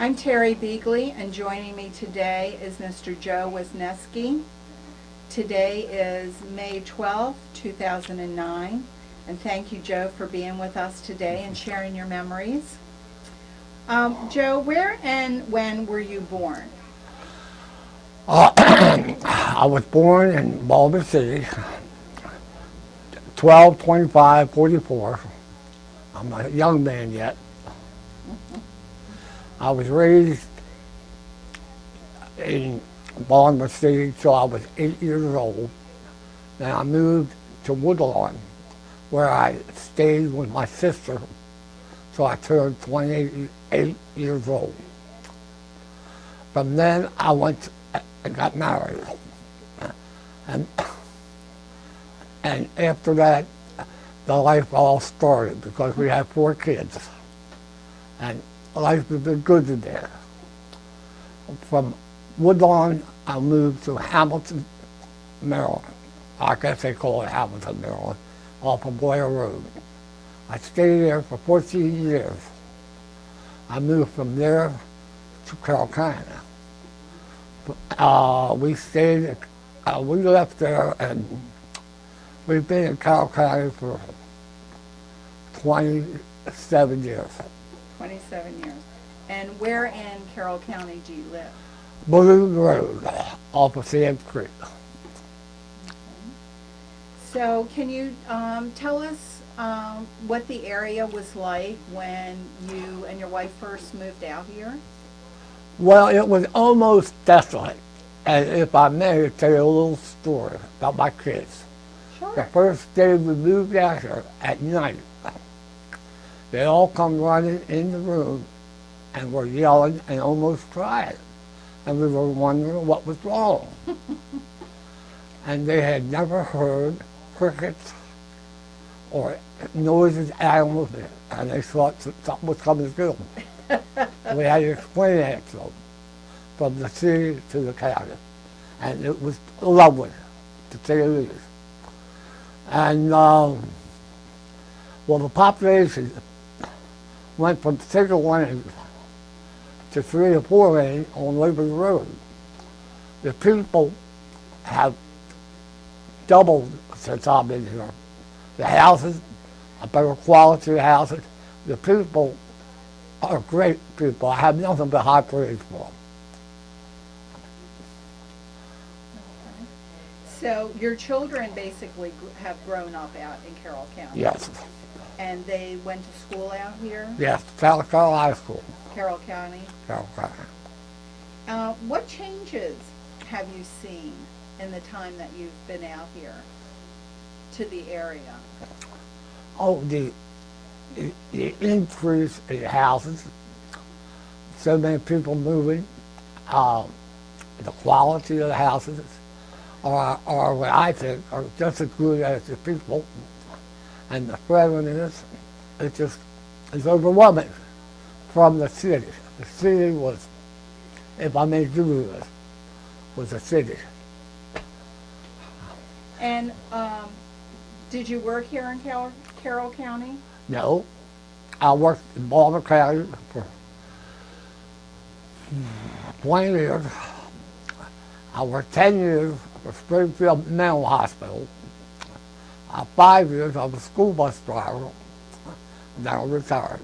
I'm Terry Beagley, and joining me today is Mr. Joe Wisniewski. Today is May 12th, 2009, and thank you, Joe, for being with us today and sharing your memories. Joe, where and when were you born? I was born in Baltimore City, 12/25/44. I'm a young man yet. I was raised in Baltimore City till I was 8 years old. Then I moved to Woodlawn, where I stayed with my sister till I turned 28 years old. From then, I went and got married. And after that, the life all started because we had 4 kids. And life has been good to there. From Woodlawn, I moved to Hamilton, Maryland. I guess they call it Hamilton, Maryland, off of Blair Road. I stayed there for 14 years. I moved from there to Carroll County. We left there, and we've been in Carroll County for 27 years. 27 years. And where in Carroll County do you live? Balloon Road, off of Sand Creek. So can you tell us what the area was like when you and your wife first moved out here? Well, it was almost desolate. And if I may tell you a little story about my kids. Sure. The first day we moved out here at night, they all come running in the room and were yelling and almost crying. And we were wondering what was wrong. And they had never heard crickets or noises animals did. And they thought something was coming to kill them. We had to explain that to them, from the city to the county. And it was lovely, to say the least. And, well, the population went from 6 lanes to 3 or 4 lanes on Liberty Road. The people have doubled since I've been here. The houses, a better quality of houses. The people are great people. I have nothing but high praise for them. So your children basically have grown up out in Carroll County? Yes. And they went to school out here? Yes, South Carroll High School. Carroll County? Carroll County. What changes have you seen in the time that you've been out here to the area? Oh, the increase in houses, so many people moving, the quality of the houses are what I think are just as good as the people, and the friendliness is overwhelming from the city. The city was, if I may do this, was a city. And did you work here in Carroll County? No, I worked in Baltimore County for 20 years. I worked 10 years for Springfield Mental Hospital. 5 years I was a school bus driver. Then I retired.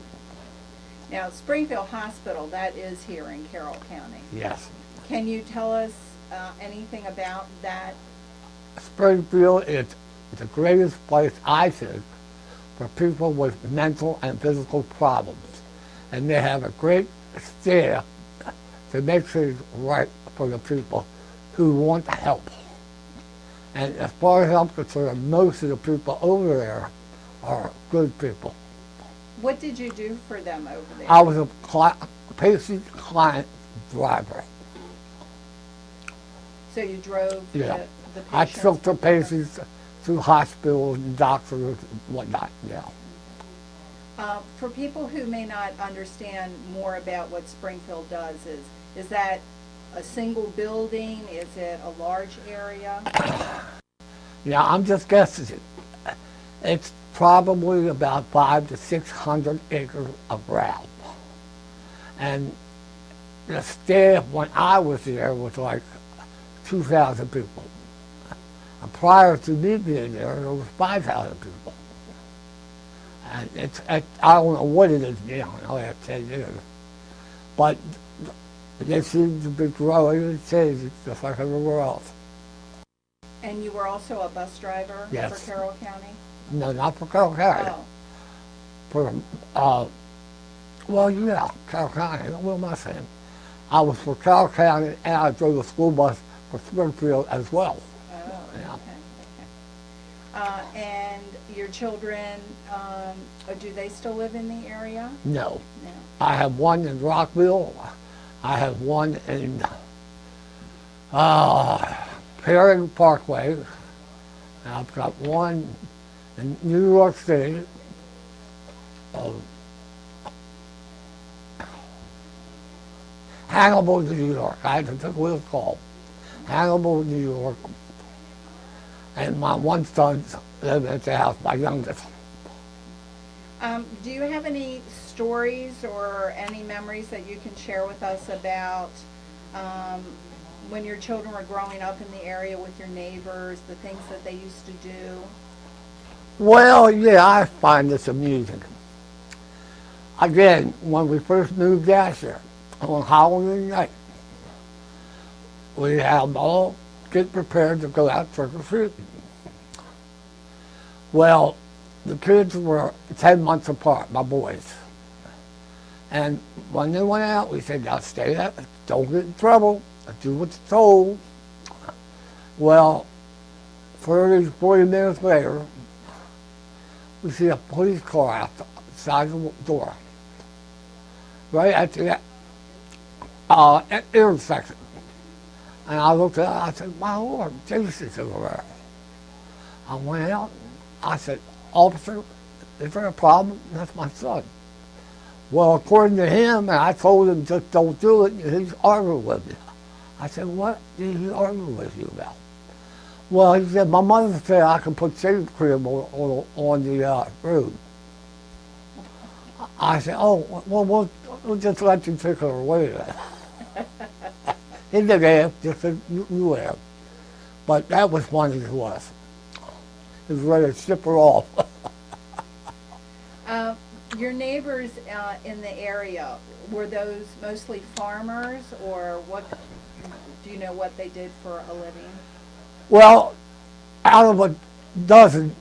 Now, Springfield Hospital, that is here in Carroll County. Yes. Can you tell us anything about that? Springfield is the greatest place, I think, for people with mental and physical problems. And they have a great staff to make things right for the people who want help. And as far as I'm concerned, most of the people over there are good people. What did you do for them over there? I was a patient-client driver. So you drove the patients? I took the patients to hospitals and doctors and whatnot, yeah. For people who may not understand more about what Springfield does, is that a single building? Is it a large area? Yeah, I'm just guessing. It's probably about 500 to 600 acres of ground. And the staff when I was there was like 2,000 people. And prior to me being there was 5,000 people. And I don't know what it is now in the last 10 years. But they seem to be growing and changing just like everywhere else. And you were also a bus driver Yes. for Carroll County? No, not for Carroll County. Oh. For, well, yeah, Carroll County. What am I saying? I was for Carroll County, and I drove a school bus for Springfield as well. Oh, Yeah. okay. And your children, do they still live in the area? No. No. I have one in Rockville. I have one in Perry Parkway. And I've got one in New York City. Hannibal, New York. I think what it's called. Hannibal, New York. And my one son lives at the house, my youngest. Do you have any stories or any memories that you can share with us about when your children were growing up in the area with your neighbors, the things that they used to do? Well, yeah, I find this amusing. Again, when we first moved out here, on Halloween night, we had them all get prepared to go out trick-or-treating. Well, the kids were 10 months apart, my boys. And when they went out, we said, now stay out, don't get in trouble, do what's told. Well, 30, 40 minutes later, we see a police car outside the door, right at the intersection. And I looked at it, I said, my Lord, Jesus is over there. I went out, I said, officer, is there a problem? That's my son. Well, according to him, and I told him just don't do it, he's arguing with me. I said, what did he argue with you about? Well, he said, my mother said I can put shaving cream on the road. I said, oh, well, we'll just let you take her away then. He didn't ask, just said, you ask. But that was funny to us. He was ready to ship her off. Your neighbors in the area, were those mostly farmers, or what? Do you know what they did for a living? Well, out of a dozen,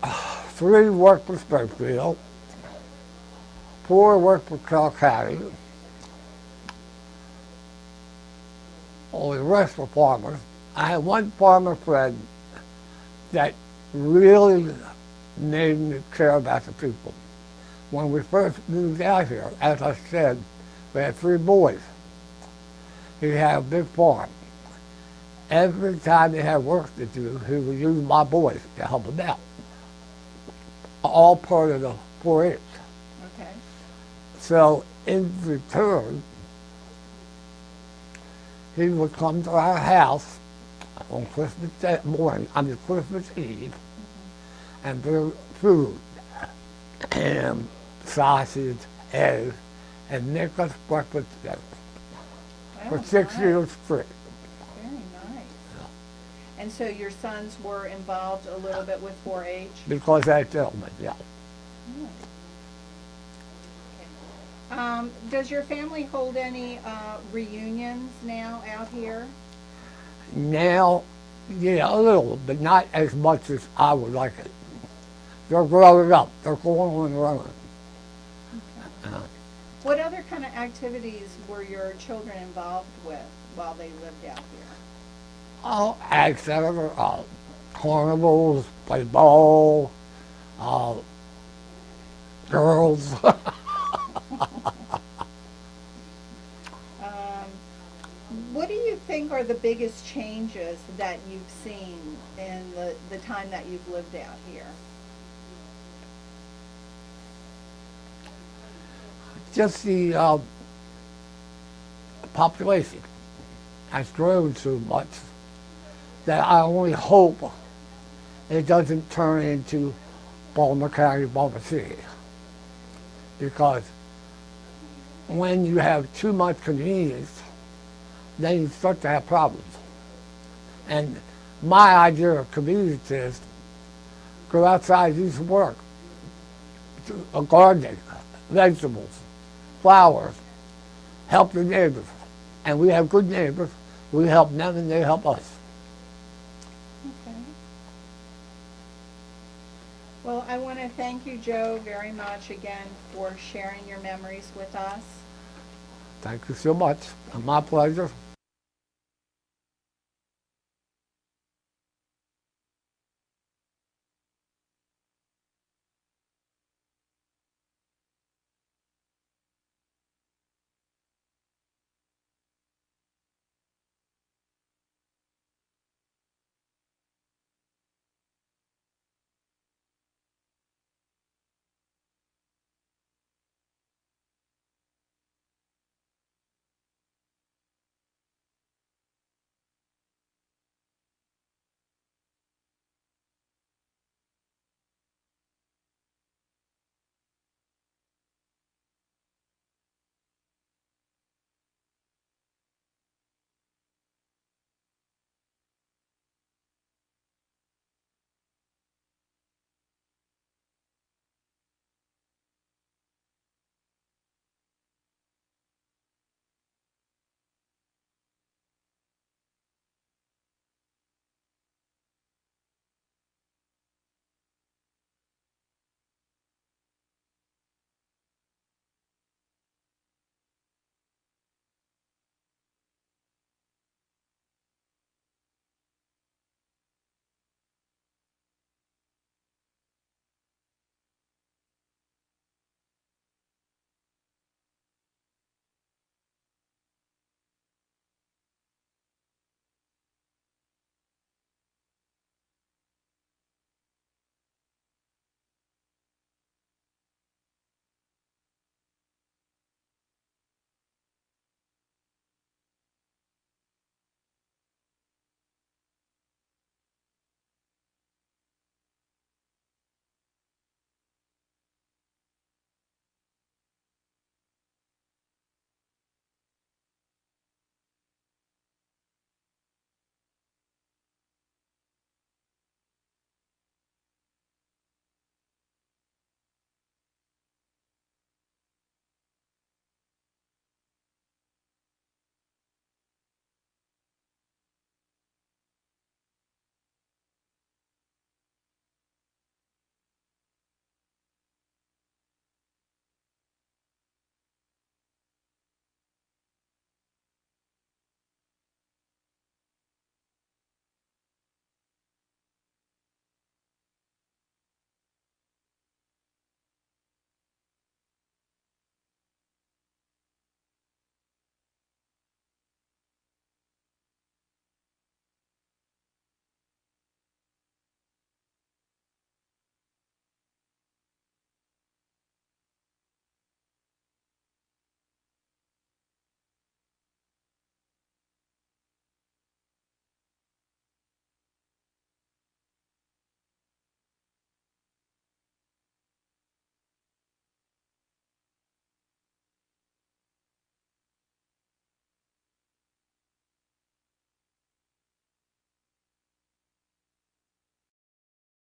3 worked for Springfield, 4 worked for Carroll County. All the rest were farmers. I had one farmer friend that really made me care about the people. When we first moved out here, as I said, we had 3 boys. He had a big farm. Every time he had work to do, he would use my boys to help him out. All part of the 4-H. Okay. So in return, he would come to our house on Christmas Day morning, Christmas Eve, and bring food, ham, sausage, eggs, and make us breakfast together for 6 years straight. Very nice. And so your sons were involved a little bit with 4-H? Because that gentleman, yeah. Does your family hold any reunions now out here? Now, yeah, a little, but not as much as I would like it. They're growing up. They're going on and running. Okay. What other kind of activities were your children involved with while they lived out here? Oh, ag center, carnivals, play ball, girls. What do you think are the biggest changes that you've seen in the time that you've lived out here? Just the population has grown so much that I only hope it doesn't turn into Baltimore County, Baltimore City. Because when you have too much convenience, then you start to have problems. And my idea of convenience is go outside, do some work, a gardening, vegetables, flowers, help your neighbors. And we have good neighbors. We help them and they help us. Okay. Well, I want to thank you, Joe, very much again for sharing your memories with us. Thank you so much. My pleasure.